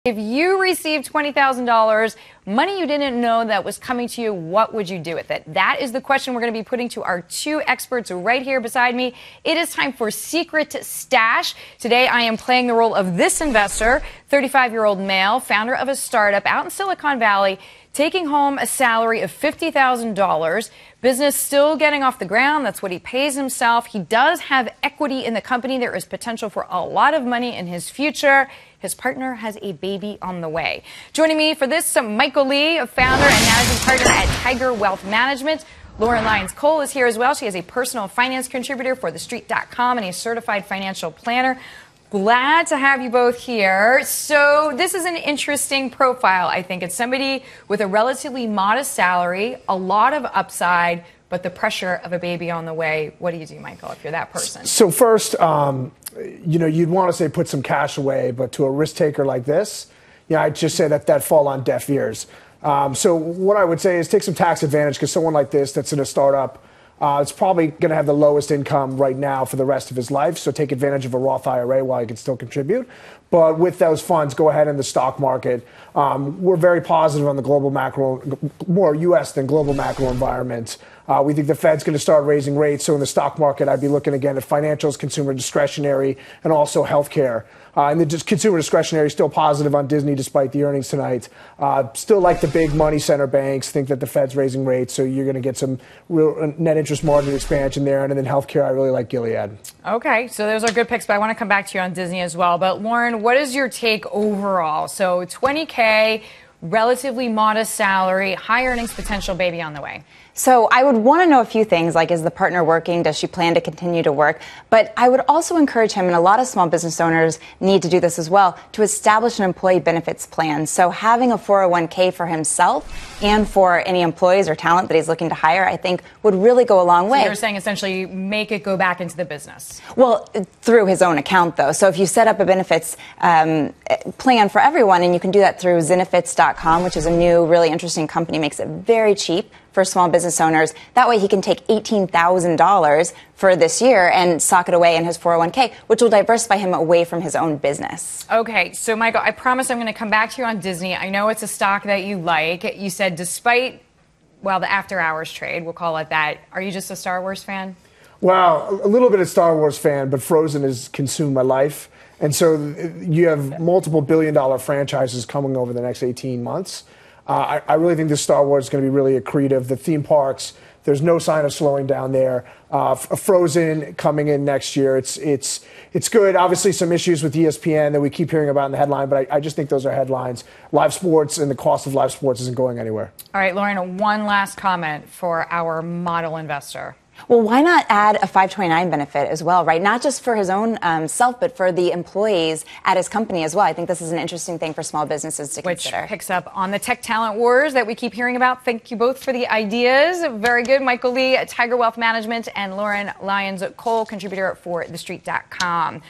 If you received $20,000, money you didn't know that was coming to you, what would you do with it? That is the question we're going to be putting to our two experts right here beside me. It is time for Secret Stash. Today, I am playing the role of this investor, 35-year-old male, founder of a startup out in Silicon Valley, taking home a salary of $50,000. Business still getting off the ground. That's what he pays himself. He does have equity in the company. There is potential for a lot of money in his future. His partner has a baby on the way. Joining me for this, Michael Lee, a founder and managing partner at Tiger Wealth Management. Lauren Lyons Cole is here as well. She is a personal finance contributor for TheStreet.com and a certified financial planner. Glad to have you both here. So this is an interesting profile, I think. It's somebody with a relatively modest salary, a lot of upside, but the pressure of a baby on the way. What do you do, Michael, if you're that person? So first, you'd want to say put some cash away, but to a risk taker like this, I'd just say that fall on deaf ears. So what I would say is take some tax advantage, because someone like this that's in a startup, it's probably going to have the lowest income right now for the rest of his life. So take advantage of a Roth IRA while he can still contribute. But with those funds, go ahead in the stock market. We're very positive on the global macro, more U.S. than global macro environment. We think the Fed's going to start raising rates. So in the stock market, I'd be looking again at financials, consumer discretionary, and also healthcare. And the consumer discretionary is still positive on Disney despite the earnings tonight. Still like the big money center banks, think that the Fed's raising rates, so you're going to get some real net interest margin expansion there. And then healthcare, I really like Gilead. Okay, so those are good picks, but I want to come back to you on Disney as well. But Lauren, what is your take overall? So $20K, relatively modest salary, high earnings potential, baby on the way. So I would want to know a few things, like, is the partner working? Does she plan to continue to work? But I would also encourage him, and a lot of small business owners need to do this as well, to establish an employee benefits plan. So having a 401k for himself and for any employees or talent that he's looking to hire, I think would really go a long way. So you're saying essentially make it go back into the business? Well, through his own account, though. So if you set up a benefits plan for everyone, and you can do that through Zenefits.com, which is a new, really interesting company, makes it very cheap for small business owners. That way he can take $18,000 for this year and sock it away in his 401k, which will diversify him away from his own business. Okay, so Michael, I promise I'm going to come back to you on Disney. I know it's a stock that you like. You said despite, well, the after hours trade, we'll call it that. Are you just a Star Wars fan? Well, a little bit of Star Wars fan, but Frozen has consumed my life. And so you have multiple billion-dollar franchises coming over the next 18 months. I really think this Star Wars is going to be really accretive. The theme parks, there's no sign of slowing down there. Frozen coming in next year. It's good. Obviously, some issues with ESPN that we keep hearing about in the headline, but I just think those are headlines. Live sports and the cost of live sports isn't going anywhere. All right, Lauren, one last comment for our model investor. Well, why not add a 529 benefit as well, right? Not just for his own self, but for the employees at his company as well. I think this is an interesting thing for small businesses to consider. Which picks up on the tech talent wars that we keep hearing about. Thank you both for the ideas. Very good. Michael Lee at Tiger Wealth Management and Lauren Lyons Cole, contributor for TheStreet.com.